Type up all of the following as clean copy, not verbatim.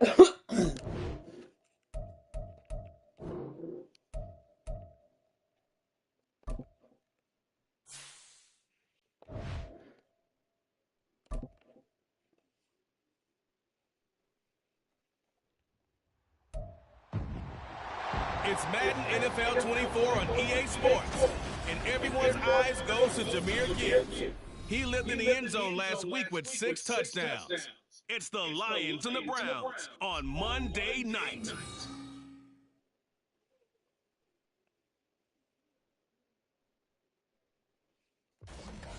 It's Madden NFL 24 on EA Sports, and everyone's eyes go to Jahmyr Gibbs. He lived in the end zone last week with 6 touchdowns. It's the Lions and the Browns on Monday night.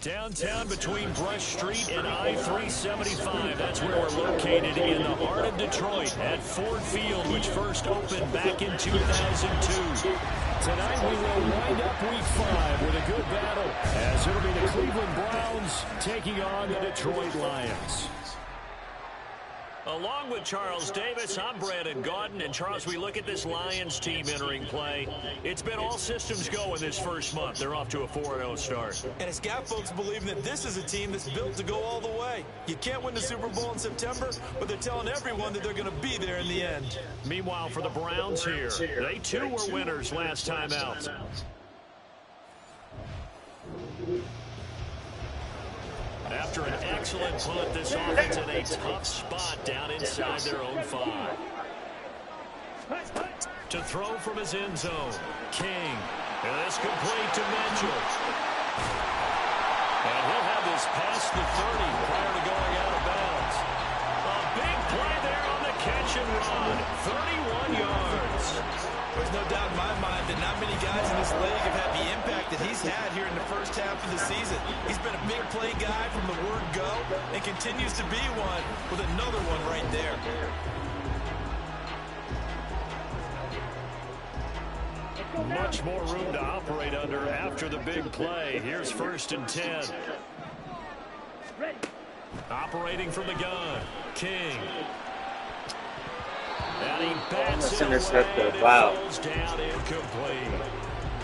Downtown between Brush Street and I-375. That's where we're located in the heart of Detroit at Ford Field, which first opened back in 2002. Tonight we will wind up Week 5 with a good battle, as it'll be the Cleveland Browns taking on the Detroit Lions. Along with Charles Davis, I'm Brandon Gaudin. And, Charles, we look at this Lions team entering play. It's been all systems go in this first month. They're off to a 4-0 start. And it's got folks believing that this is a team that's built to go all the way. You can't win the Super Bowl in September, but they're telling everyone that they're going to be there in the end. Meanwhile, for the Browns here, they too were winners last time out. After an excellent punt, this offense in a tough spot down inside their own 5. To throw from his end zone, King. And this complete to Mitchell. And he'll have this past the 30 prior to going out of bounds. A big play there on the catch and run. 31 yards. There's no doubt in my mind that not many guys in this league have had the impact that he's had here in the first half of the season. He's been a big play guy from the word go and continues to be one with another one right there. Much more room to operate under after the big play. Here's 1st and 10. Operating from the gun, King. And he bats it away. Wow. Falls down incomplete.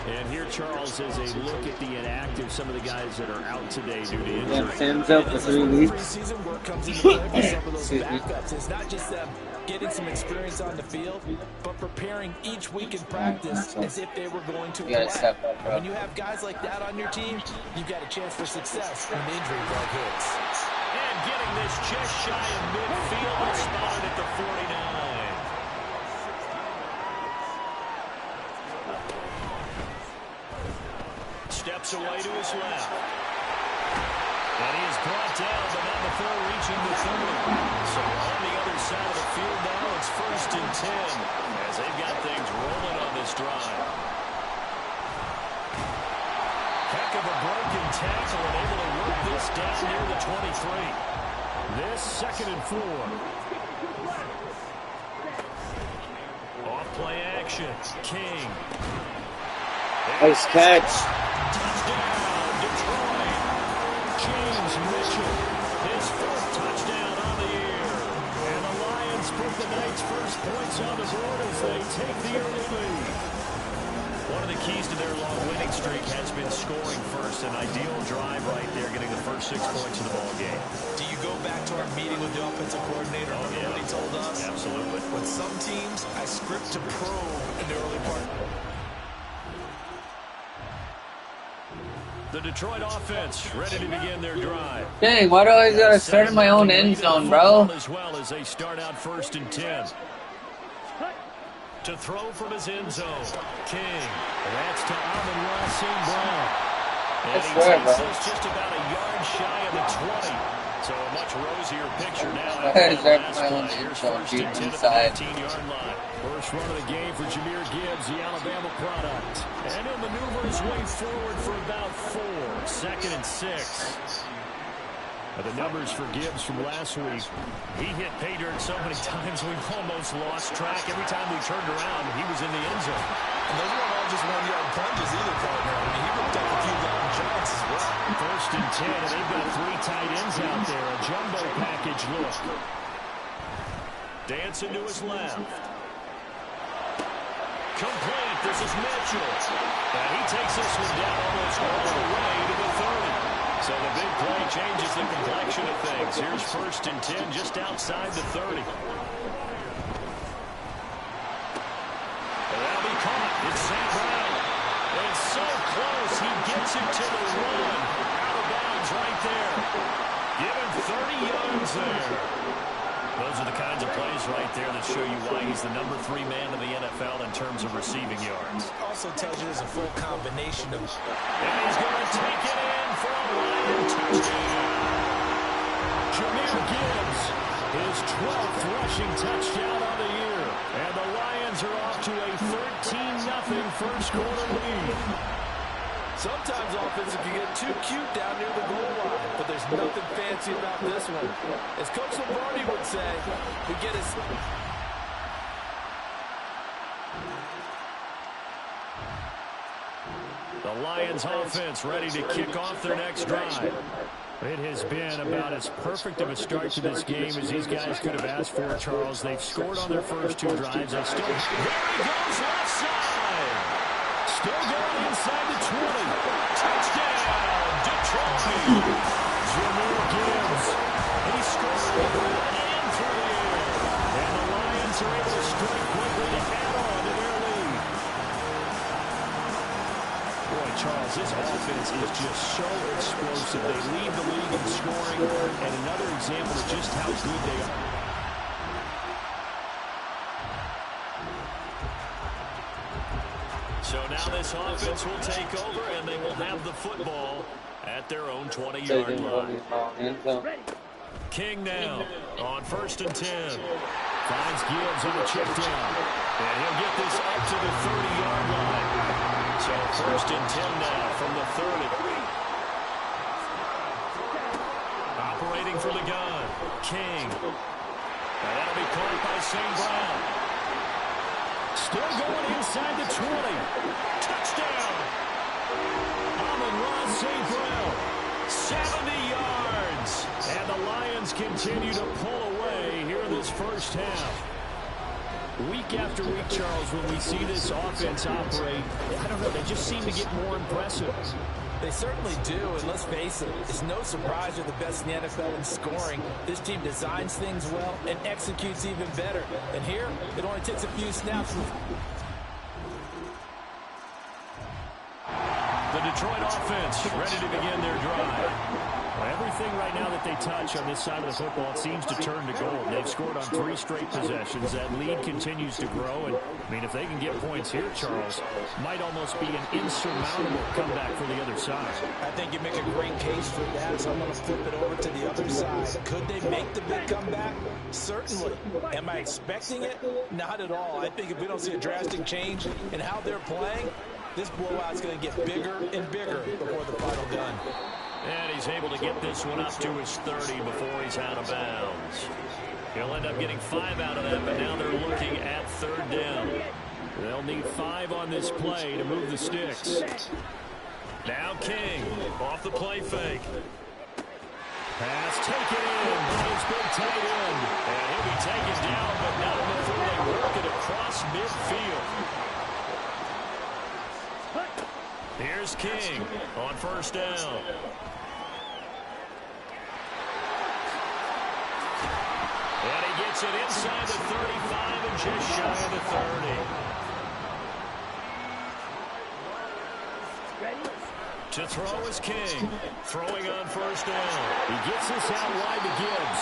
And here, Charles, is a look at the inactive, some of the guys that are out today due to injury. Yeah, Sam's out for 3 weeks. Preseason work comes into play for some of those backups. It's not just them getting some experience on the field, but preparing each week in practice as if they were going to play. When you have guys like that on your team, you've got a chance for success when the injury bug hits. And getting this just shy of midfield, spotted at the 49. Steps away to his left. And he is brought down, but not before reaching the 30. So on the other side of the field now, it's 1st and 10 as they've got things rolling on this drive. Heck of a broken tackle and able to work this down near the 23. This 2nd and 4. Off play action. King. Nice catch. Touchdown, Detroit. James Mitchell, his 4th touchdown on the year. And the Lions put the night's first points on the board as they take the early lead. One of the keys to their long winning streak has been scoring first. An ideal drive right there, getting the first 6 points of the ball game. Do you go back to our meeting with the offensive coordinator? Remember what he told us? Absolutely. With some teams, I script to probe in the early part. The Detroit offense ready to begin their drive. Dang, why do I always gotta start in my own end zone, bro? As well as they start out 1st and 10. To throw from his end zone, King. That's to Amon-Ra St. Brown. And he takes this just about a yard shy of the 20. So a much rosier picture now. Here's 1st and 10 at the 15-yard line. First run of the game for Jahmyr Gibbs, the Alabama product. And he'll maneuver his way forward for about 4. 2nd and 6. The numbers for Gibbs from last week. He hit pay dirt so many times we almost lost track. Every time we turned around, he was in the end zone. And those weren't all just 1-yard plunges either, partner. I mean, he ripped up a few long jumps as well. 1st and 10, and they've got 3 tight ends out there. A jumbo package look. Dancing to his left. Complete. This is Mitchell. And he takes this one down almost all the way to the 30. So the big play changes the complexion of things. Here's 1st and 10 just outside the 30. Those are the kinds of plays right there that show you why he's the #3 man in the NFL in terms of receiving yards. Also tells you there's a full combination of... And he's going to take it in for a Lion touchdown. Jahmyr Gibbs, his 12th rushing touchdown of the year. And the Lions are off to a 13-0 first quarter lead. Sometimes offenses can get too cute down near the goal line, but there's nothing fancy about this one. As Coach Lombardi would say, we get his... The Lions offense ready to kick off their next drive. It has been about as perfect of a start to this game as these guys could have asked for, Charles. They've scored on their first 2 drives. They still... There he goes left side. Still going inside the 20. Touchdown, Detroit. Jahmyr Gibbs. He scored and through the air. And the Lions are able to strike quickly to add on to their lead. Boy, Charles, this offense is just so explosive. They lead the league in scoring, and another example of just how good they are. So now this offense will take over, and they will have the football at their own 20-yard line. King now on 1st and 10. Finds Gibbs on the check down. And he'll get this up to the 30-yard line. So 1st and 10 now from the 30. Operating from the gun. King. And that'll be caught by St. Brown. Still going inside the 20. Touchdown. Amon-Ra St. Brown. 70 yards. And the Lions continue to pull away here in this first half. Week after week, Charles, when we see this offense operate, I don't know, they just seem to get more impressive. They certainly do, and let's face it, it's no surprise they're the best in the NFL in scoring. This team designs things well and executes even better. And here, it only takes a few snaps. The Detroit offense ready to begin their drive. Well, everything right now that they touch on this side of the football, it seems to turn to gold. They've scored on 3 straight possessions. That lead continues to grow. And, I mean, if they can get points here, Charles, might almost be an insurmountable comeback for the other side. I think you make a great case for that, so I'm going to flip it over to the other side. Could they make the big comeback? Certainly. Am I expecting it? Not at all. I think if we don't see a drastic change in how they're playing, this blowout's going to get bigger and bigger before the final gun. And he's able to get this one up to his 30 before he's out of bounds. He'll end up getting 5 out of that, but now they're looking at 3rd down. They'll need 5 on this play to move the sticks. Now King off the play fake. Pass taken in by his big tight end. And he'll be taken down, but not before they work it across midfield. Here's King on 1st down. And he gets it inside the 35 and just shy of the 30. To throw is King. Throwing on 1st down. He gets this out wide to Gibbs.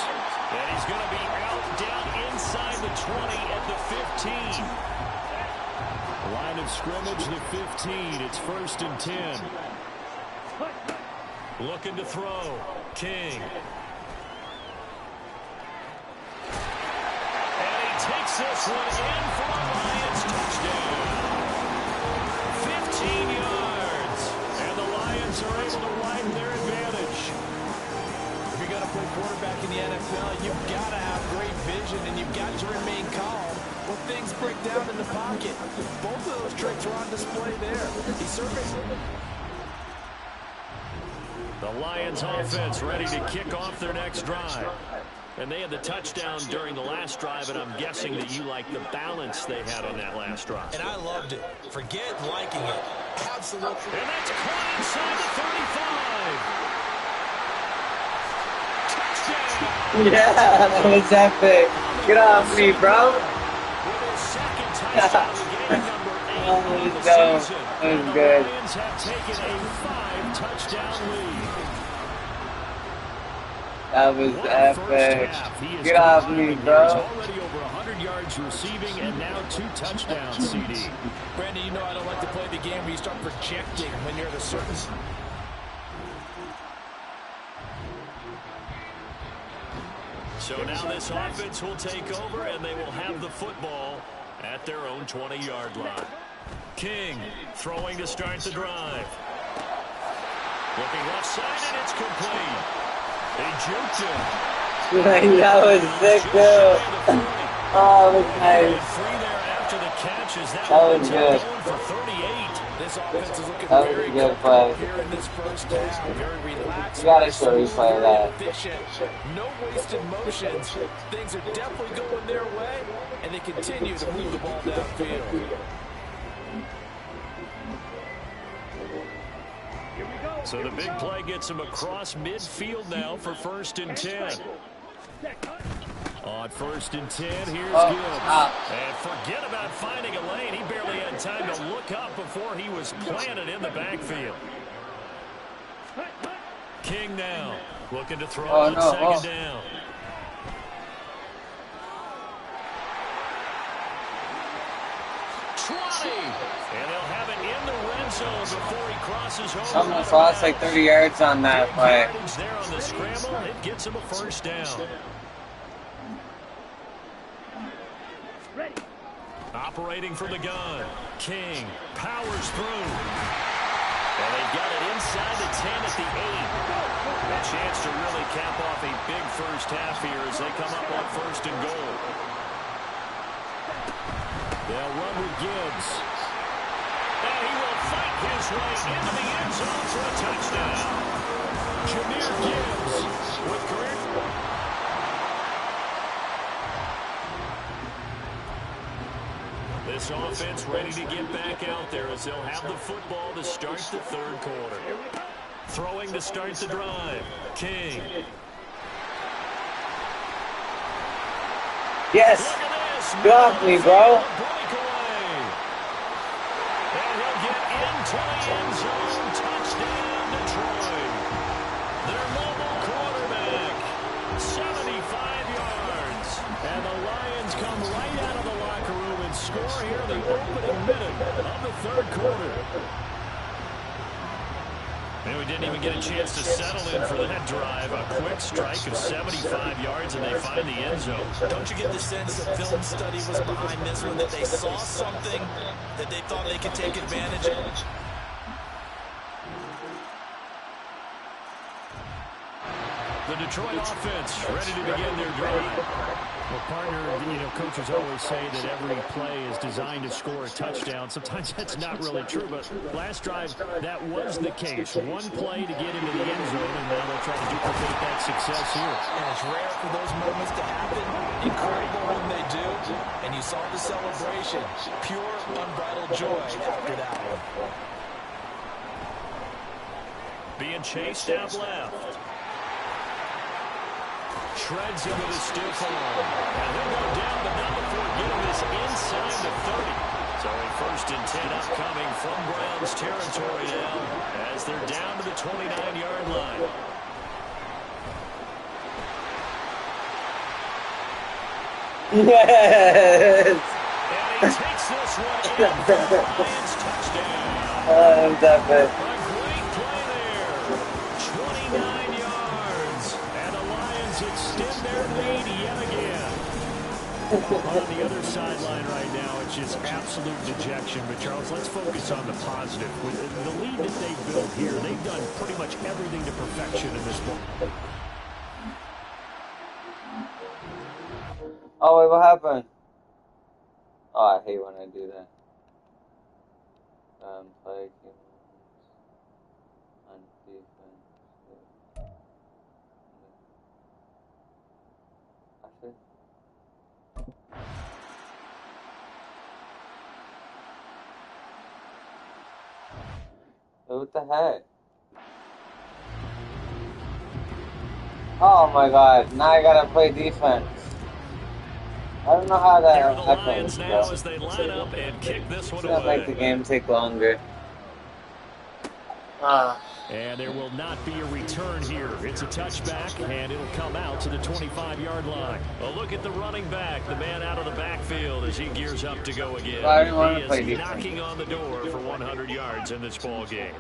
And he's going to be out down inside the 20 at the 15. Line of scrimmage, the 15. It's 1st and 10. Looking to throw. King. And he takes this one in for a Lions touchdown. 15 yards. And the Lions are able to widen their advantage. If you're going to play quarterback in the NFL, you've got to have great vision, and you've got to remain calm when things break down in the pocket. Both of those tricks are on display there. He surfaced. The Lions offense ready to kick off their next drive. And they had the touchdown during the last drive, and I'm guessing that you like the balance they had on that last drive. And I loved it. Forget liking it. Absolutely. And that's caught inside the 35. Touchdown! Yeah, that was epic. Get off me, bro. With his second touchdown of the game, number 8 Oh, of the no. season. That was And good. the Lions have taken a 5-touchdown lead. That was epic. Get off me, bro. He's already over 100 yards receiving and now 2 touchdowns, CD. Brandon, you know I don't like to play the game where you start projecting when you're at a certain... So now this offense will take over, and they will have the football at their own 20-yard line. King throwing to start the drive. Looking left side, and it's complete. They juked him. That was sick, too. Oh, that was nice. Free there after the catches. That was good. For 38. This offense is looking That was very a good play. here in this first half. Very relaxed. You gotta show replay of that. Efficient. No wasted motions. Things are definitely going their way, and they continue to move the ball downfield. So the big play gets him across midfield now for 1st and 10. On 1st and 10, here's Gibbs. And forget about finding a lane. He barely had time to look up before he was planted in the backfield. King now looking to throw on 2nd down. And they'll have it in the red zone before he crosses over. Almost lost like 30 yards on that play. There on the scramble, it gets him a 1st down. Operating from the gun, King powers through. And they got it inside the 10 at the 8. A chance to really cap off a big first half here as they come up on 1st and goal. They'll run with Gibbs. And he will fight his way into the end zone for a touchdown. Jameer Gibbs with career. This offense ready to get back out there as they'll have the football to start the 3rd quarter. Throwing to start the drive. King. Yes. Block me, bro. Breakaway. And he'll get into the end zone. Touchdown, Detroit. Their mobile quarterback. 75 yards. And the Lions come right out of the locker room and score here in the opening minute of the 3rd quarter. And we didn't even get a chance to settle in for that drive. A quick strike of 75 yards, and they find the end zone. Don't you get the sense the film study was behind this one, that they saw something that they thought they could take advantage of? The Detroit offense ready to begin their drive. Well, partner, you know, coaches always say that every play is designed to score a touchdown. Sometimes that's not really true, but last drive, that was the case. One play to get into the end zone, and now they'll try to duplicate that success here. And it's rare for those moments to happen. Incredible when they do. And you saw the celebration. Pure, unbridled joy after that one. Being chased out left. Shreds into the stiff arm. And they'll go down, but not before getting this inside the 30. So a 1st and 10 upcoming from Browns territory now as they're down to the 29-yard line. Yes. And he takes this one in for the Lions touchdown. That was epic. A great play there. 29 yards. And the Lions extend their lead yet again. On the other sideline right now, it's just absolute dejection. But, Charles, let's focus on the positive. With the lead that they've built here, they've done pretty much everything to perfection in this one. Oh, wait, what happened? Oh, I hate when I do that. Play on defense. What the heck? Oh my god, now I gotta play defense. I don't know how that happens. Now as they line up and kick this one It's gonna away. make the game take longer. And there will not be a return here. It's a touchback, and it'll come out to the 25-yard line. A look at the running back, the man out of the backfield as he gears up to go again. He is knocking on the door for 100 yards in this ball game.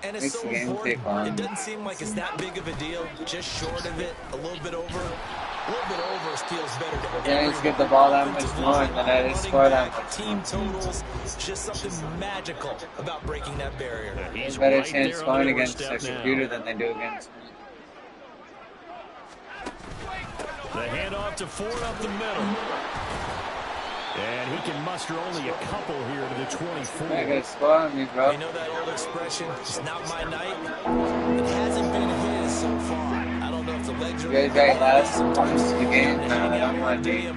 And it's so important. It doesn't seem like it's that big of a deal. Just short of it, a little bit over. A little bit over feels better to everyone. Yeah, get the ball that much more, and then I just score that much. Team totals, just something magical about breaking that barrier. Yeah, he's better chance scoring against their computer than they do against me. The handoff to Ford up the middle. And he can muster only a couple here to the 24. I gotta score on me, bro. You know that old expression, it's not my night? It hasn't been his so far. I don't know if the legs are... You guys last sometimes in the game.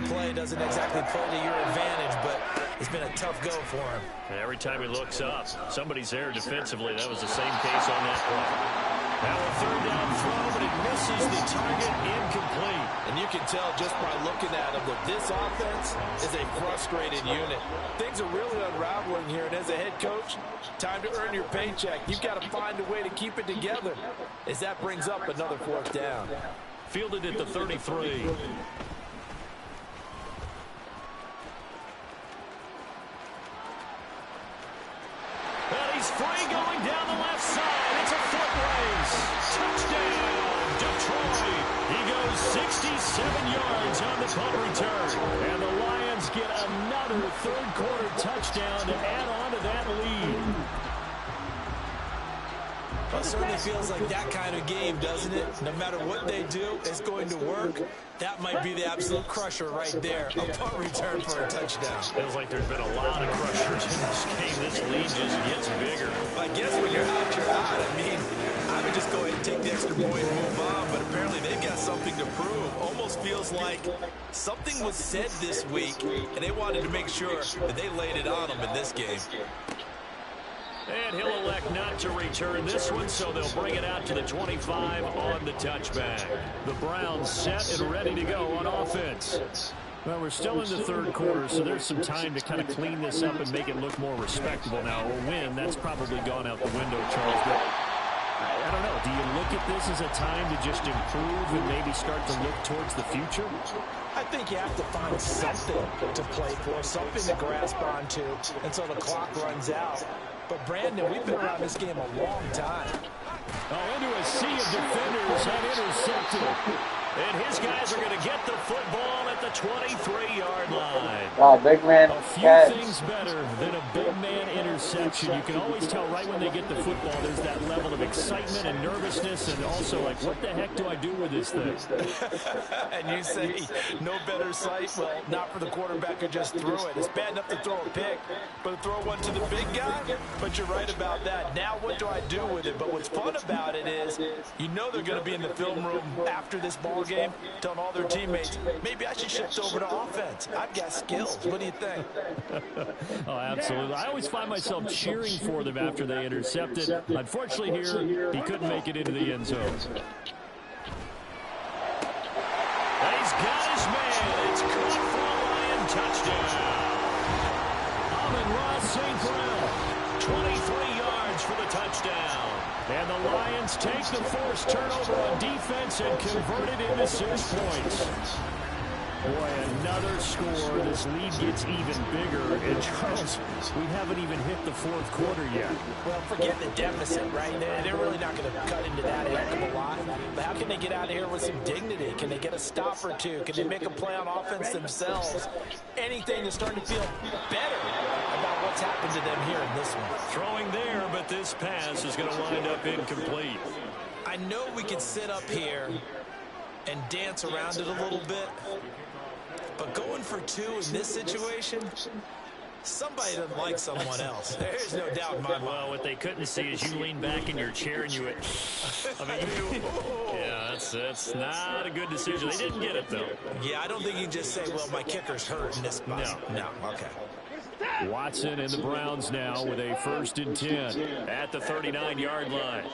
Play doesn't exactly play to your advantage, but it's been a tough go for him. And every time he looks up, somebody's there defensively. That was the same case on that play. Now a third down throw, but it misses the target, incomplete. And you can tell just by looking at him that this offense is a frustrated unit. Things are really unraveling here, and as a head coach, time to earn your paycheck. You've got to find a way to keep it together as that brings up another fourth down. Fielded at the 33. And he's free going down the left side. It's a foot race. Touchdown, Detroit. He goes 67 yards on the punt return. And the Lions get another third-quarter touchdown to add on to that lead. Well, it certainly feels like that kind of game, doesn't it? No matter what they do, it's going to work. That might be the absolute crusher right there. A punt return for a touchdown. Feels like there's been a lot of crushers in this game. This lead just gets bigger. I guess when you're out, you're out. I mean, I would just go ahead and take the extra point and move on, but apparently they've got something to prove. Almost feels like something was said this week, and they wanted to make sure that they laid it on them in this game. And he'll elect not to return this one, so they'll bring it out to the 25 on the touchback. The Browns set and ready to go on offense. Well, we're still in the third quarter, so there's some time to kind of clean this up and make it look more respectable. Now, a win, that's probably gone out the window, Charles. But I don't know. Do you look at this as a time to just improve and maybe start to look towards the future? I think you have to find something to play for, something to grasp onto until the clock runs out. But, Brandon, we've been around this game a long time. Oh, into a sea of defenders and intercepted. And his guys are going to get the football at the 23-yard line. Wow, big man. A few things better than a big man interception. You can always tell right when they get the football, there's that level of excitement and nervousness, and also like, what the heck do I do with this thing? And you say, no better sight? Well, not for the quarterback who just threw it. It's bad enough to throw a pick, but to throw one to the big guy? But you're right about that. Now what do I do with it? But what's fun about it is, you know they're going to be in the film room after this ball game, telling all their teammates, maybe I should shift over to offense. I've got skills. What do you think? Oh, absolutely. I always find myself cheering for them after they intercepted. Unfortunately here, he couldn't make it into the end zone. And he's got his man. It's caught for a Lion touchdown. Amon-Ra St. Brown, 23 yards for the touchdown. And the Lions take the forced turnover on defense and convert it into 6 points. Boy, another score. This lead gets even bigger. And, Charles, we haven't even hit the fourth quarter yet. Well, forget the deficit, right? They're really not going to cut into that heck of a lot. But how can they get out of here with some dignity? Can they get a stop or two? Can they make a play on offense themselves? Anything that's starting to feel better about what's happened to them here in this one. Throwing there, but this pass is going to wind up incomplete. I know we can sit up here and dance around it a little bit, but going for two in this situation, somebody doesn't like someone else. There's no doubt in my mind. Well, what they couldn't see is you lean back in your chair and you would, yeah, that's not a good decision. They didn't get it, though. Yeah, I don't think you can just say, well, my kicker's hurt in this spot. No, okay. Watson and the Browns now with a 1st and 10 at the 39-yard line.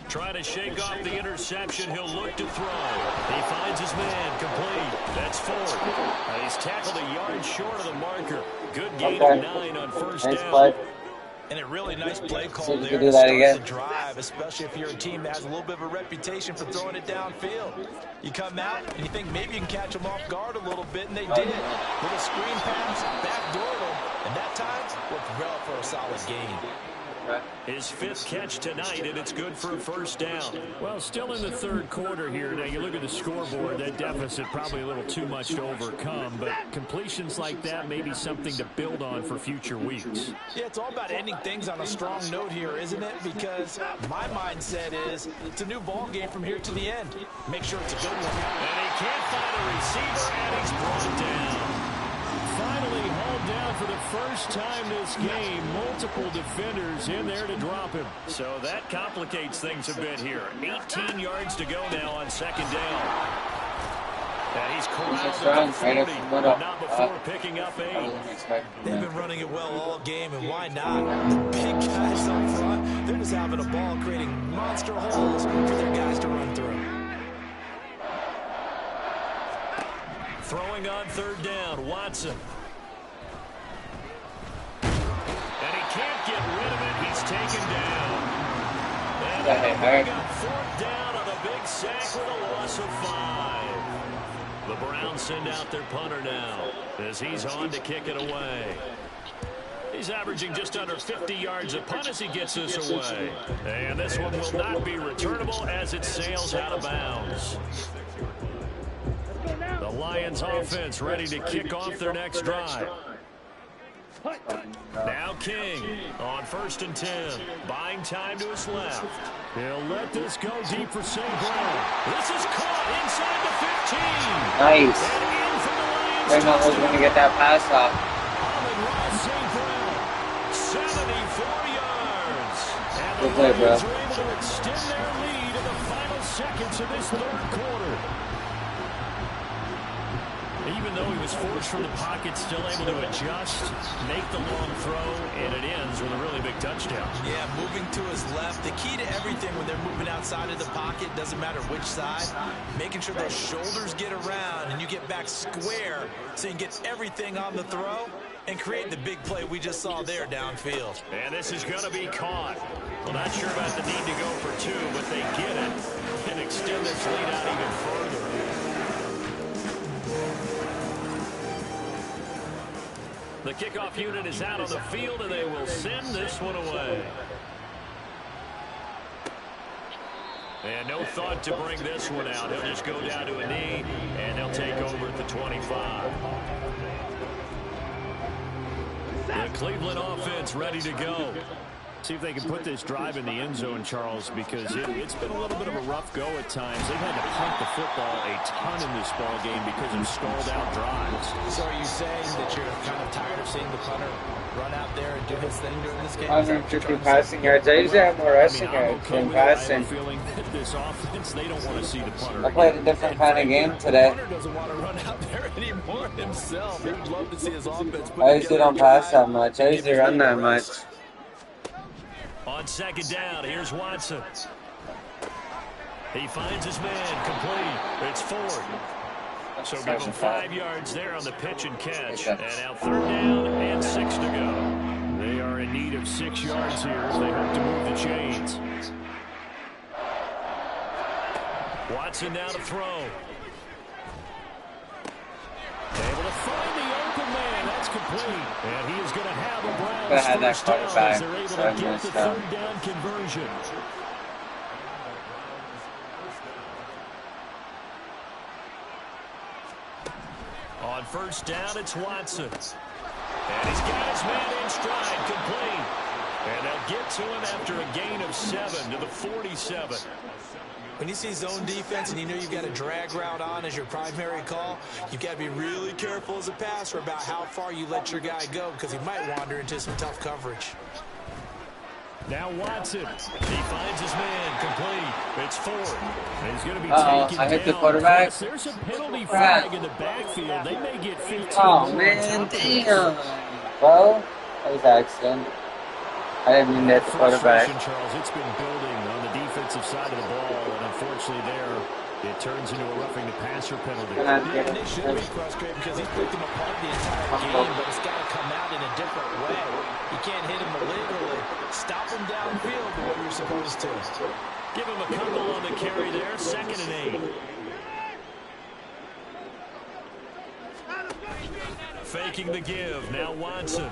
Trying to shake off the interception. He'll look to throw. He finds his man. Complete. That's Ford. He's tackled a yard short of the marker. Good gain of 9 on 1st down. And a really nice play call See if you there can to do that start again. the drive, especially if you're a team that has a little bit of a reputation for throwing it downfield. You come out and you think maybe you can catch them off guard a little bit, and they did. Little screen pass, backdoored them, and that time worked well for a solid gain. His 5th catch tonight, and it's good for a first down. Well, still in the third quarter here. Now, you look at the scoreboard, that deficit probably a little too much to overcome, but completions like that may be something to build on for future weeks. Yeah, it's all about ending things on a strong note here, isn't it? Because my mindset is it's a new ball game from here to the end. Make sure it's a good one. And he can't find a receiver, and he's brought down. Finally hauled down for the first time this game. Multiple defenders in there to drop him. So that complicates things a bit here. 18 yards to go now on second down. And he's corralled at the 40, but not before picking up 8. They've been running it well all game, and why not? The big guys up front, they're just having a ball, creating monster holes for their guys to run through. Throwing on third down, Watson. And he can't get rid of it. He's taken down. And got 4th down on a big sack with a loss of 5. The Browns send out their punter now as he's on to kick it away. He's averaging just under 50 yards a punt as he gets this away. And this one will not be returnable as it sails out of bounds. The Lions offense ready to kick off their next drive. Now King on 1st and 10. Buying time to his left. He'll let this go deep for St. Brown. This is caught inside the 15. Nice. And in for the Lions. They're not going to get that pass off. St. Brown. 74 yards. And Good the play, bro. Lions are able to extend their lead in the final seconds of this third quarter. Even though he was forced from the pocket, still able to adjust, make the long throw, and it ends with a really big touchdown. Yeah, moving to his left. The key to everything when they're moving outside of the pocket, doesn't matter which side, making sure those shoulders get around and you get back square so you can get everything on the throw and create the big play we just saw there downfield. And this is going to be caught. Well, not sure about the need to go for 2, but they get it and extend this lead out even further. The kickoff unit is out on the field, and they will send this one away. And no thought to bring this one out. He'll just go down to a knee, and they'll take over at the 25. The Cleveland offense ready to go. See if they can put this drive in the end zone, Charles, because it's been a little bit of a rough go at times. They've had to punt the football a ton in this ball game because of stalled out drives. So are you saying that you're kind of tired of seeing the punter run out there and do his thing during this game? 150 passing yards. I usually have more rushing yards than passing. Feeling that this offense, they don't want to see the punter. I played a different kind of game today. The punter doesn't want to run out there anymore himself. He would love to see his offense. I usually don't pass that much. I usually run that much. On second down, here's Watson. He finds his man, complete. It's Ford. So give him 5 yards there on the pitch and catch. And now 3rd down and 6 to go. They are in need of 6 yards here if they hope to move the chains. Watson now to throw. Able to find the open man. That's complete. And he is going to have a Could have had that first down quarterback, as they're able so to I get missed the out. 3rd down conversion. On 1st down, it's Watson. And he's got his man in stride, complete. And they'll get to him after a gain of 7 to the 47. When you see zone defense and you know you've got a drag route on as your primary call, you've got to be really careful as a passer about how far you let your guy go because he might wander into some tough coverage. Now Watson. He finds his man, complete. It's Ford. He's going to be taken I hit the down. quarterback. There's a penalty flag in the backfield. They may get 15 Oh, more man, on top of damn. this. Bro, that was an accident. I didn't mean to hit the quarterback. Frustration, Charles, it's been building on the defensive side of the ball, and unfortunately there, It turns into a roughing the passer penalty. Yeah, and it should be frustrating because he's picked him apart the entire game, but it's got to come out in a different way. You can't hit him illegally. Stop him downfield the way you're supposed to. Give him a couple on the carry there. 2nd and 8. Faking the give. Now Watson.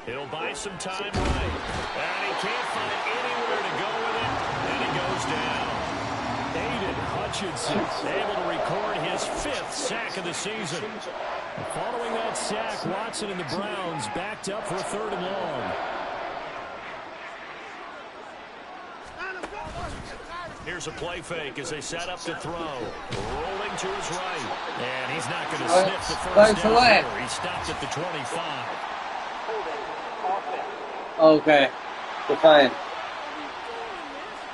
He'll buy some time right. And he can't find anywhere to go with it. And he goes down. Aiden Hutchinson able to record his 5th sack of the season. Following that sack, Watson and the Browns backed up for a 3rd and long. Here's a play fake as they set up to throw. Rolling to his right. And he's not going to sniff the first down. He stopped at the 25. Okay. Fine.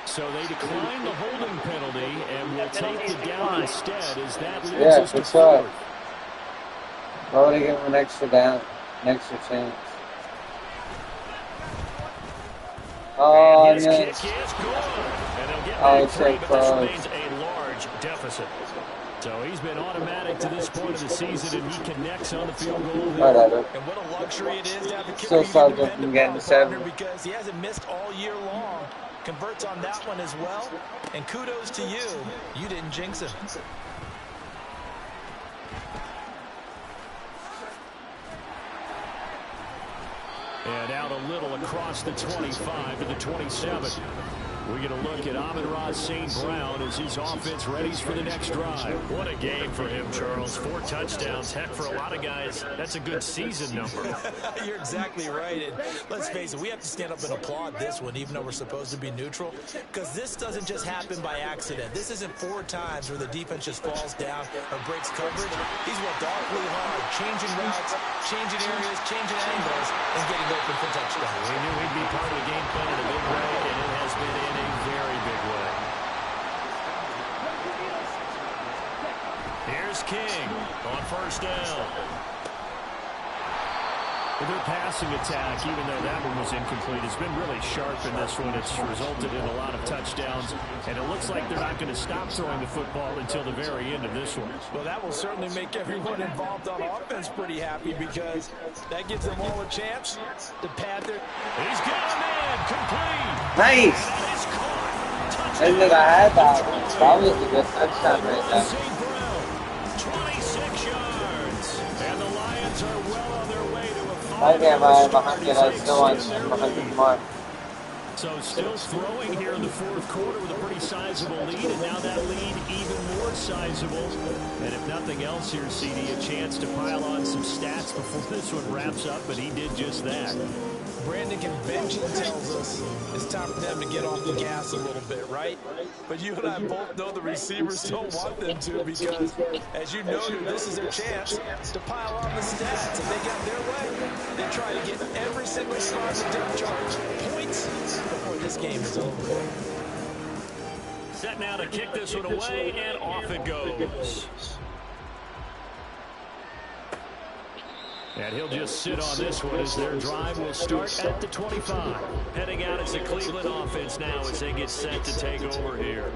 So they decline the holding penalty and will take it down instead as that leads us to 4th. Why would I give him an extra down? An extra chance. Oh, and his kick is good. And they'll get back free, but this remains a large deficit. So he's been automatic to this point of the season, and he connects on the field goal. Whatever. And what a luxury it is to have a kicker Still subject from getting to 7. because he hasn't missed all year long. Converts on that one as well. And kudos to you. You didn't jinx him. And out a little across the 25 to the 27. We're going to look at Amon-Ra St. Brown as his offense readies for the next drive. What a game for him, Charles. 4 touchdowns. Heck, for a lot of guys, that's a good season number. You're exactly right. And let's face it, we have to stand up and applaud this one, even though we're supposed to be neutral, because this doesn't just happen by accident. This isn't 4 times where the defense just falls down or breaks coverage. He's worked awfully hard, changing routes, changing areas, changing angles, and getting open for touchdowns. We knew he'd be part of the game plan in a big way, and it has been in a very big way. Here's King on 1st down. Their passing attack, even though that one was incomplete, has been really sharp in this one. It's resulted in a lot of touchdowns, and it looks like they're not going to stop throwing the football until the very end of this one. Well, that will certainly make everyone involved on offense pretty happy because that gives them all a chance to pad their... He's got a man complete. Nice. I didn't think I had that one. That was a good touchdown right there. 26 yards. And the Lions are well on their way to a I can't buy 100. I still want 100 more. So still throwing here in the 4th quarter with a pretty sizable lead, and now that lead even more sizable. And if nothing else here, CD, a chance to pile on some stats before this one wraps up, but he did just that. Brandon convention tells us it's time for them to get off the gas a little bit, right? But you and I both know the receivers don't want them to because, as you noted, this is their chance to pile on the stats. If they get their way, they try to get every single spot of depth chart points before this game is over. Set now to kick this one away, and off it goes. And he'll just sit on this one as their drive will start at the 25. Heading out as the Cleveland offense now as they get set to take over here.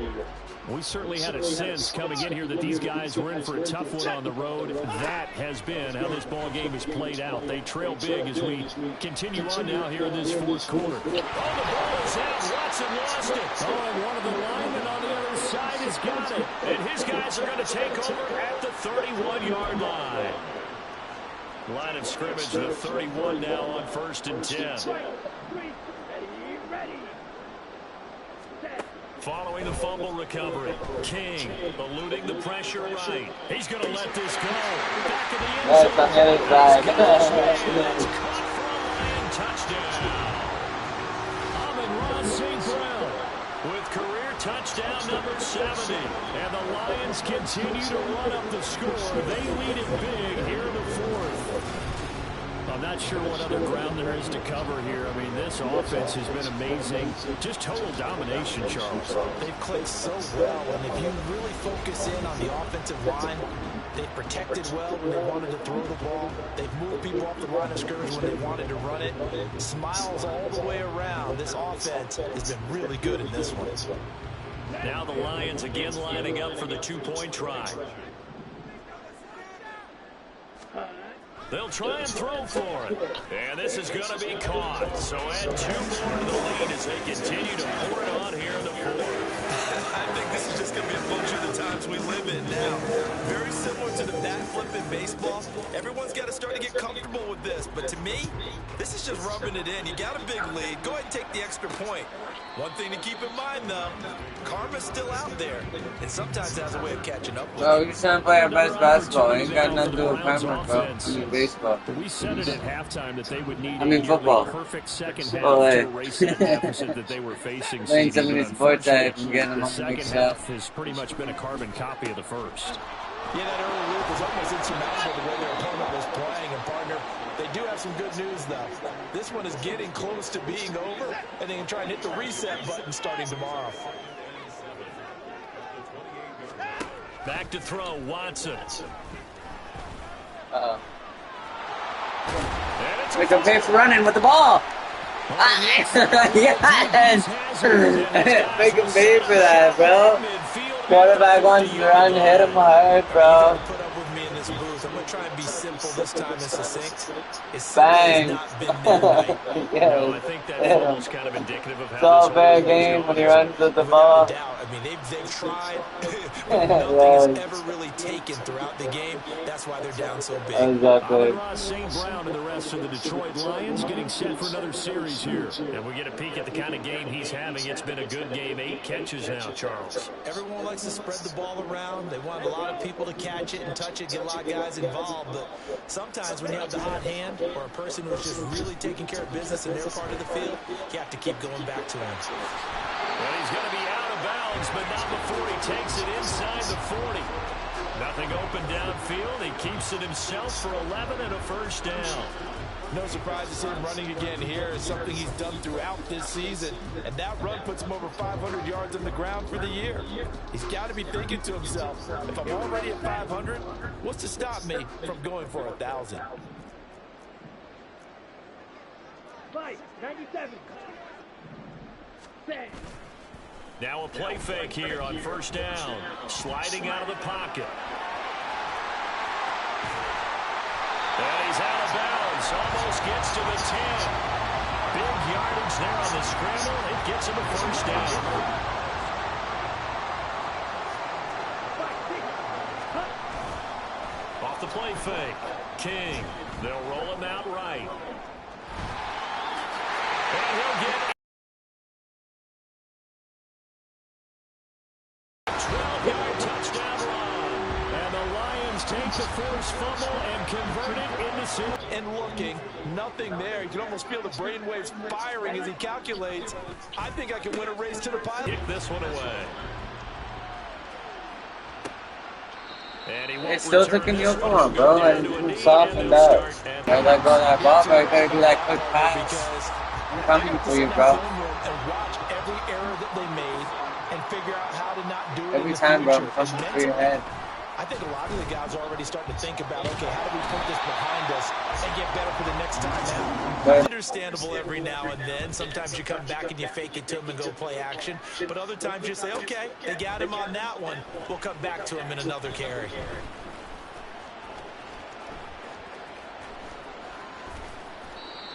We certainly had a sense coming in here that these guys were in for a tough one on the road. That has been how this ball game has played out. They trail big as we continue on now here in this 4th quarter. Oh, the ball is out. Watson lost it. Oh, and one of the linemen on the other side has got it. And his guys are going to take over at the 31-yard line. Line of scrimmage, the 31 now on 1st and 10. Following the fumble recovery, King eluding the pressure right. He's going to let this go. Back of the end zone. That's caught for a Lion touchdown. Amon-Ra St. Brown with career touchdown number 70. And the Lions continue to run up the score. They lead it big here in the 4th. I'm not sure what other ground there is to cover here. I mean, this offense has been amazing. Just total domination, Charles. They've played so well, and if you really focus in on the offensive line, they've protected well when they wanted to throw the ball. They've moved people off the line of scrimmage when they wanted to run it. Smiles all the way around. This offense has been really good in this one. Now the Lions again lining up for the two-point try. They'll try and throw for it. And this is going to be caught. So add 2 more to the lead as they continue to pour it on here in the fourth. I think this is just going to be a function of the times we live in now. Very similar to the bat flip in baseball. Everyone's got to start to get comfortable with this. But to me, this is just rubbing it in. You got a big lead. Go ahead and take the extra point. One thing to keep in mind, though, karma's still out there. And sometimes has a way of catching up with Bro, we're just trying to play our best basketball. Ain't got nothing to do with karma, bro. Baseball. We said it at halftime that they would need football. a perfect second half to erase that deficit that they were facing. Playing some of these sports I can get them the on the big second shot. half has pretty much been a carbon copy of the first. Yeah, that early lead was almost insurmountable the way their opponent was playing. And, partner, they do have some good news, though. This one is getting close to being over, and they can try and hit the reset button starting tomorrow. Back to throw, Watson. Uh-oh. Make him pay for running with the ball. Yes! Make him pay for that, bro. Quarterback wants to run, hit him hard, bro. Put up with me in this booth. I'm going to try and be simple this time and succinct. Bang. Well, I think that is kind of indicative of how it's all this fair game when he runs with the ball. I mean, they've tried. Nothing's ever really taken throughout the game. That's why they're down so big. Exactly. St. Brown and the rest of the Detroit Lions getting set for another series here. And we get a peek at the kind of game he's having. It's been a good game. 8 catches now, Charles. Everyone likes to spread the ball around. They want a lot of people to catch it and touch it, get a lot of guys involved. But sometimes when you have the hot hand or a person who's just really taking care of business in their part of the field, you have to keep going back to him. Well, he's going to be out of bounds, but not before he takes it inside the 40. Nothing open downfield. He keeps it himself for 11 and a first down. No surprise to see him running again here. It's something he's done throughout this season. And that run puts him over 500 yards on the ground for the year. He's got to be thinking to himself, if I'm already at 500, what's to stop me from going for 1,000? 97. Now a play fake here on first down. Sliding out of the pocket. And he's out of bounds. Almost gets to the 10. Big yardage there on the scramble. It gets him a first down. Off the play fake. King. They'll roll him out right. And he'll get 12-yard touchdown run. And the Lions take the first fumble and convert it into series. And looking, nothing there. You can almost feel the brainwaves firing as he calculates. I think I can win a race to the pilot. Kick this one away. And he It's still taking you on, bro. And softened up. I let go of that ball, but I gotta do that quick pass. I'm coming for you, bro. And watch every error that they made and figure out how to not do it Every in the time, bro, I'm future. coming for your head. I think a lot of the guys are already starting to think about, okay, how do we put this behind us and get better for the next time out? But Understandable every now and then. Sometimes you come back and you fake it to them and go play action. But other times you say, okay, they got him on that one. We'll come back to him in another carry.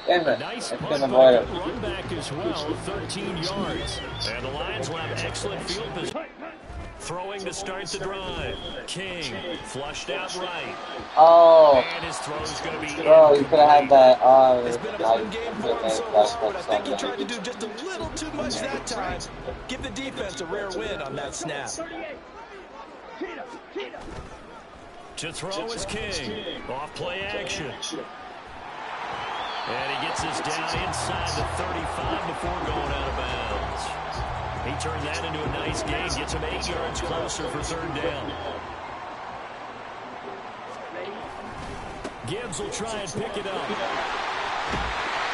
damn it, Nice I punt couldn't by avoid the it. run back as well, 13 yards. And the Lions will have excellent field position. Throwing to start the drive. King flushed out right. Oh, And his throw's going to be bro, you could have had that. Oh, It's been a fun game for him so far, but I think he tried to do just a little too much that time. Give the defense a rare win on that snap. to throw is King. Off play action. And he gets us down inside the 35 before going out of bounds. He turned that into a nice gain. Gets him 8 yards closer for third down. Gibbs will try and pick it up.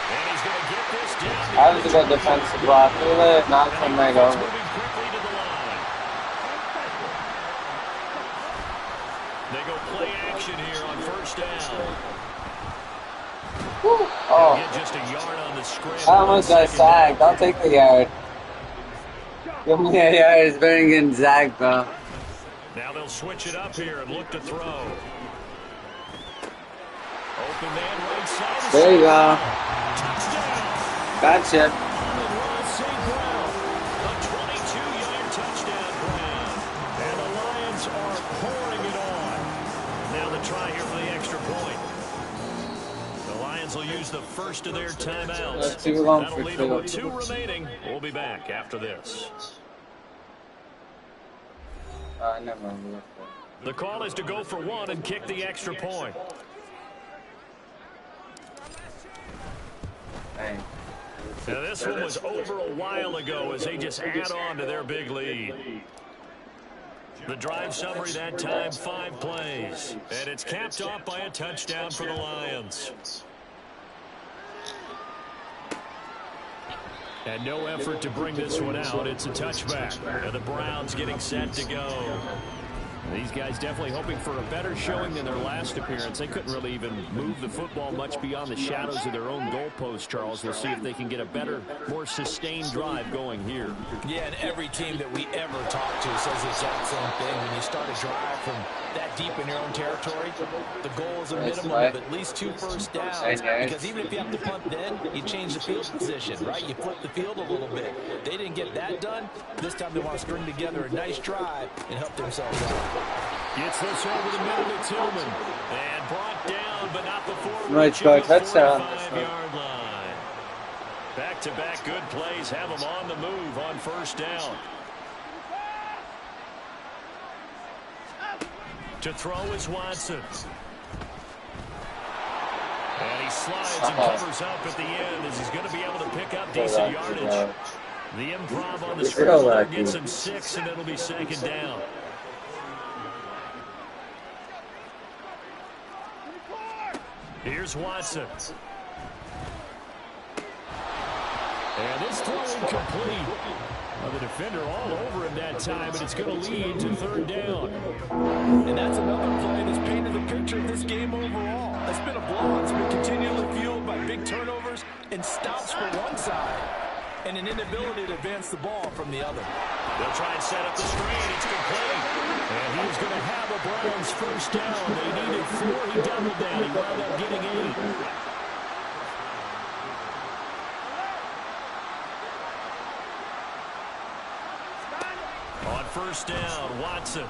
And he's going to get this down. That was a good defensive block. Look at it, not from there over. Moving quickly to the line. They go play action here on first down. Oh, Get just a yard on the scramble. I almost got sacked. I'll take the yard. Yeah, it's better than Zach, bro. Now they'll switch it up here and look to throw. Open man right side. There you go. Touchdown. Gotcha. A 22-yard touchdown Brown. And the Lions are pouring it on. Now the try here for the extra point. The Lions will use the first of their timeouts. That'll leave them with 2 remaining. We'll be back after this. The call is to go for 1 and kick the extra point. Now this one was over a while ago as they just add on to their big lead. The drive summary that time, 5 plays. And it's capped off by a touchdown for the Lions. And no effort to bring this one out. It's a touchback. And the Browns getting set to go. These guys definitely hoping for a better showing than their last appearance. They couldn't really even move the football much beyond the shadows of their own goalpost, Charles. We'll see if they can get a better, more sustained drive going here. Yeah, and every team that we ever talk to says the exact same thing. When you start a drive from that deep in your own territory, the goal is a minimum of at least 2 first downs. Because even if you have to punt then, you change the field position, right? You flip the field a little bit. They didn't get that done. This time they want to string together a nice drive and help themselves out. Gets this over the middle to Tillman. And brought down, but not before reaching the 45-yard line. Back-to-back good plays have them on the move on first down. To throw is Watson. And he slides and covers up at the end as he's going to be able to pick up decent yardage. The improv on the screen gets him 6, and it'll be 2nd down. Here's Watson. And this throw incomplete. Well, the defender all over him that time, but it's going to lead to 3rd down. And that's another play that's painted the picture of this game overall. It's been a blowout. It's been continually fueled by big turnovers and stops for one side and an inability to advance the ball from the other. They'll try and set up the screen. It's complete. And he's going to have a Browns first down. They needed 4. He doubled that. He wound up getting 8. On first down, Watson.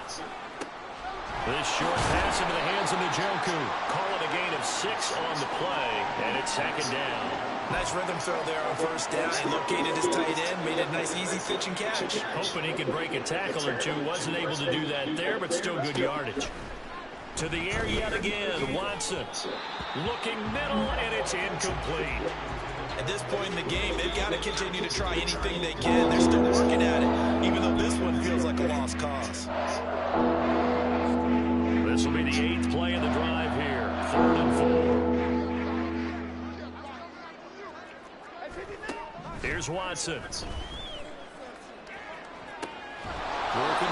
This short pass into the hands of Njoku. Call it a gain of 6 on the play, and it's 2nd down. Nice rhythm throw there on first down. He located his tight end, made a nice easy pitch and catch. Hoping he could break a tackle or 2. Wasn't able to do that there, but still good yardage. To the air yet again, Watson. Looking middle, and it's incomplete. At this point in the game, they've got to continue to try anything they can. They're still working at it, even though this one feels like a lost cause. This will be the 8th play of the drive here. 3rd and 4. Here's Watson. Working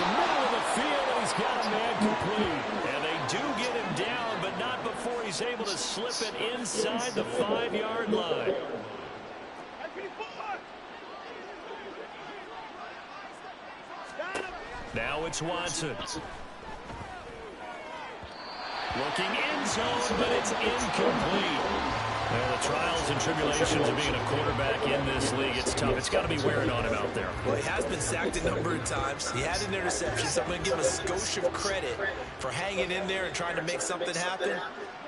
the middle of the field, and he's got a man complete. And they do get him down, but not before he's able to slip it inside the 5-yard line. Now it's Watson. Looking end zone, but it's incomplete. Well, the trials and tribulations of being a quarterback in this league, it's tough. It's got to be wearing on him out there. Well, he has been sacked a number of times. He had an interception, so I'm going to give him a skosh of credit for hanging in there and trying to make something happen,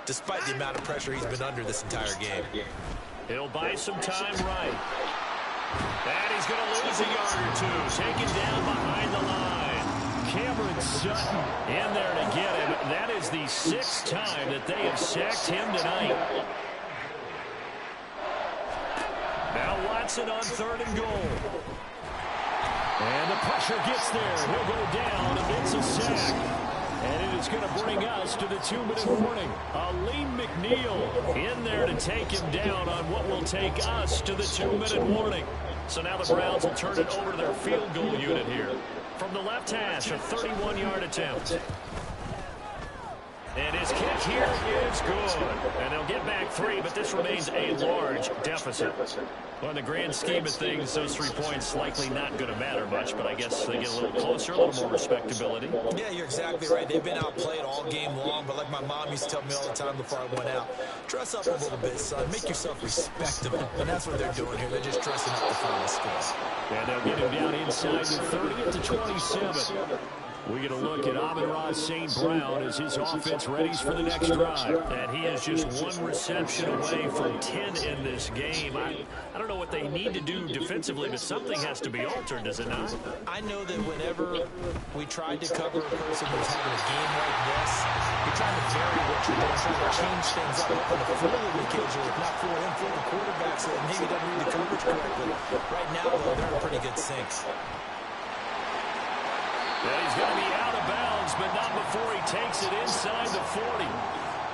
despite the amount of pressure he's been under this entire game. He'll buy some time right. And he's going to lose a yard or 2. Taken down behind the line. Cameron Sutton in there to get him. That is the 6th time that they have sacked him tonight. Now Watson on 3rd and goal. And the pressure gets there. He'll go down and gets a sack. And it is going to bring us to the 2-minute warning. Aleem McNeil in there to take him down on what will take us to the 2-minute warning. So now the Browns will turn it over to their field goal unit here. From the left hash, a 31-yard attempt. And his his kick here is good. And they'll get back 3, but this remains a large deficit. Well, in the grand scheme of things, those 3 points likely not going to matter much, but I guess they get a little closer, a little more respectability. Yeah, you're exactly right. They've been outplayed all game long, but like my mom used to tell me all the time before I went out, dress up a little bit, son. Make yourself respectable. And that's what they're doing here. They're just dressing up the final score. And they'll get him down inside the 30-27. We get a look at Amon-Ra St. Brown as his offense readies for the next drive. And he is just 1 reception away from 10 in this game. I don't know what they need to do defensively, but something has to be altered, does it not? I know that whenever we tried to cover a person who's having a game like this, you're trying to vary what you're doing, trying to change things up on the field occasionally, if not for him, for the quarterback, so that maybe doesn't read the coverage correctly. Right now, though, they're in pretty good sync. Yeah, he's going to be out of bounds, but not before he takes it inside the 40.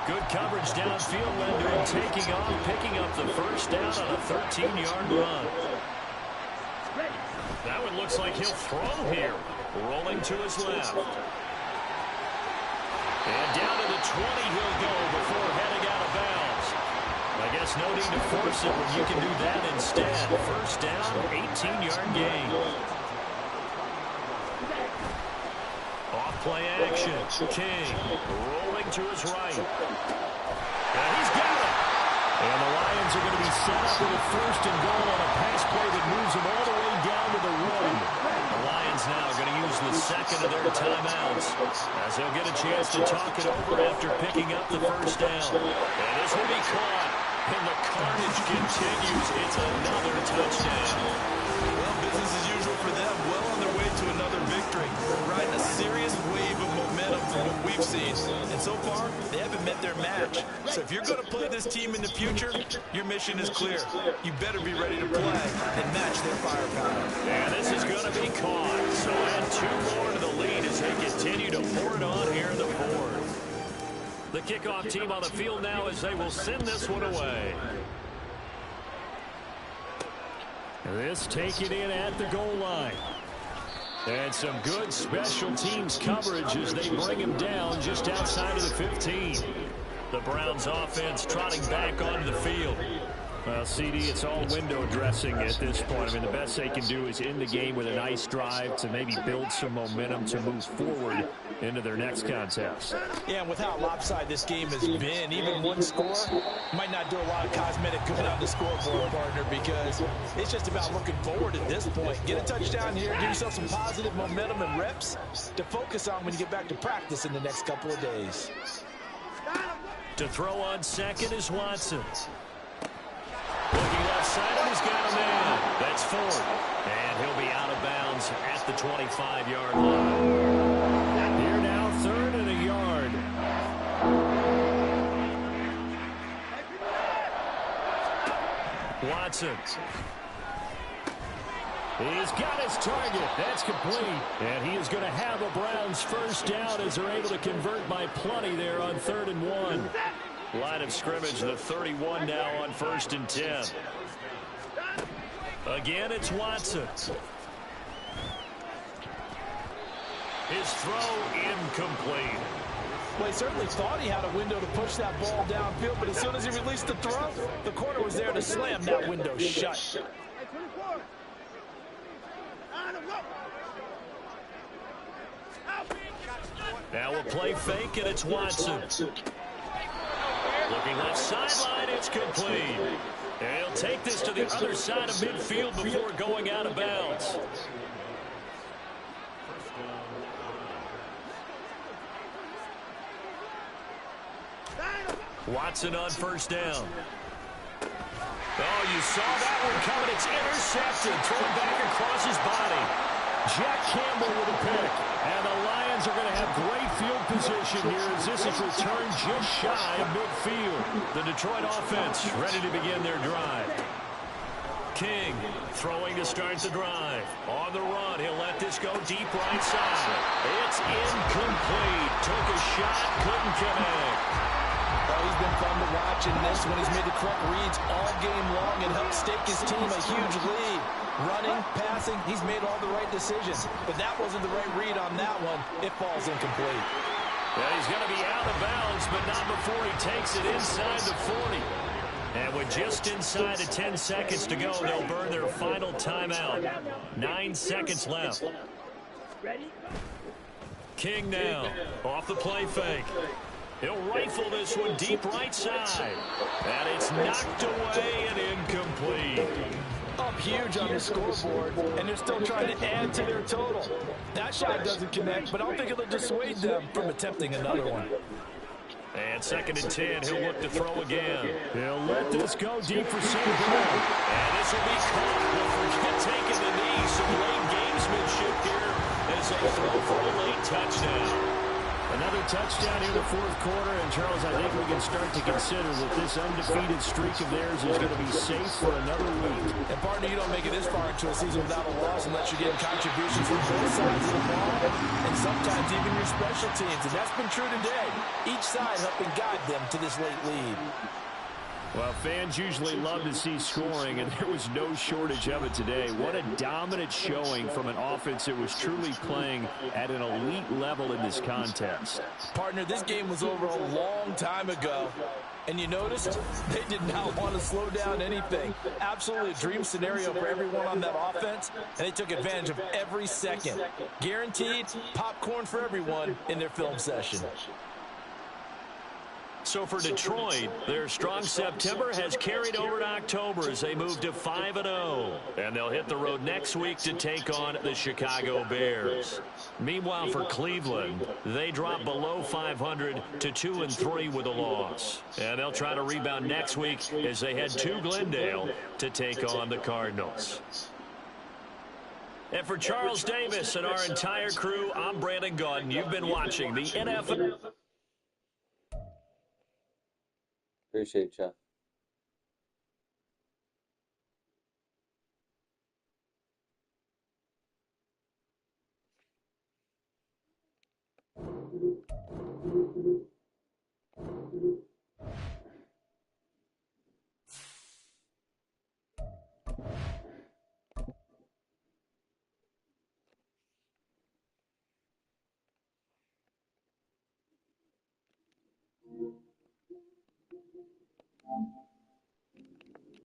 Good coverage downfield led to him taking off, picking up the first down on a 13-yard run. That one looks like he'll throw here, rolling to his left. And down to the 20 he'll go before heading out of bounds. I guess no need to force it when you can do that instead. First down, 18-yard gain. Off-play action. King rolling to his right. And he's got it. And the Lions are going to be set up with a first and goal on a pass play that moves them all the way down to the 1. The Lions now are going to use the second of their timeouts as they'll get a chance to talk it over after picking up the first down. And this will be caught. And the carnage continues. It's another touchdown. Well, business as usual for them. Well on their way to another victory. Riding a serious wave of momentum from what we've seen. And so far, they haven't met their match. So if you're going to play this team in the future, your mission is clear. You better be ready to play and match their firepower. And this is going to be caught. So add 2 more to the lead as they continue to pour it on here in the 4th. The kickoff team on the field now as they will send this one away. This taken in at the goal line. And some good special teams coverage as they bring him down just outside of the 15. The Browns offense trotting back onto the field. Well, CD, it's all window dressing at this point. I mean, the best they can do is end the game with a nice drive to maybe build some momentum to move forward into their next contest. Yeah, and with how lopsided this game has been, even 1 score might not do a lot of cosmetic good on the scoreboard, partner, because it's just about looking forward at this point. Get a touchdown here, give yourself some positive momentum and reps to focus on when you get back to practice in the next couple of days. To throw on second is Watson. Looking left side, and he's got a man. That's Ford. And he'll be out of bounds at the 25-yard line. Here now, 3rd and a yard. Watson. He's got his target. That's complete. And he is going to have a Browns first down as they're able to convert by plenty there on 3rd and 1. Line of scrimmage, the 31 now on 1st and 10. Again, it's Watson. His throw incomplete. Well, he certainly thought he had a window to push that ball downfield, but as soon as he released the throw, the corner was there to slam that window shut. Now we'll play fake, and it's Watson. Looking left sideline, it's complete. And he'll take this to the other side of midfield before going out of bounds. Watson on first down. Oh, you saw that one coming. It's intercepted. Thrown back across his body. Jack Campbell with a pick. And the Lions are going to have great field position here as this is returned just shy of midfield. The Detroit offense ready to begin their drive. King throwing to start the drive. On the run, he'll let this go deep right side. It's incomplete. Took a shot, couldn't connect. Oh, he's been fun to watch in this one. He's made the correct reads all game long and helped stake his team a huge lead. Running, passing, he's made all the right decisions. But that wasn't the right read on that one. It falls incomplete. And he's going to be out of bounds, but not before he takes it inside the 40. And with just inside of 10 seconds to go, they'll burn their final timeout. 9 seconds left. King now, off the play fake. He'll rifle this one deep right side. And it's knocked away and incomplete. Up huge on the scoreboard, and they're still trying to add to their total. That shot doesn't connect, but I don't think it'll dissuade them from attempting another one. And 2nd and 10, he'll look to throw again. He'll let this go deep for St. And this will be caught. Don't forget taking the knee. Some late gamesmanship here as they throw for a late touchdown. Another touchdown in the 4th quarter, and Charles, I think we can start to consider that this undefeated streak of theirs is going to be safe for another week. And partner, you don't make it this far into a season without a loss unless you're getting contributions from both sides of the ball, and sometimes even your special teams, and that's been true today. Each side helping guide them to this late lead. Well, fans usually love to see scoring, and there was no shortage of it today. What a dominant showing from an offense that was truly playing at an elite level in this contest. Partner, this game was over a long time ago, and you noticed they did not want to slow down anything. Absolutely a dream scenario for everyone on that offense, and they took advantage of every second. Guaranteed popcorn for everyone in their film session. So for Detroit, their strong September has carried over to October as they move to 5-0. And they'll hit the road next week to take on the Chicago Bears. Meanwhile, for Cleveland, they drop below 500 to 2-3 with a loss. And they'll try to rebound next week as they head to Glendale to take on the Cardinals. And for Charles Davis and our entire crew, I'm Brandon Gaudin. You've been watching the NFL. Appreciate you.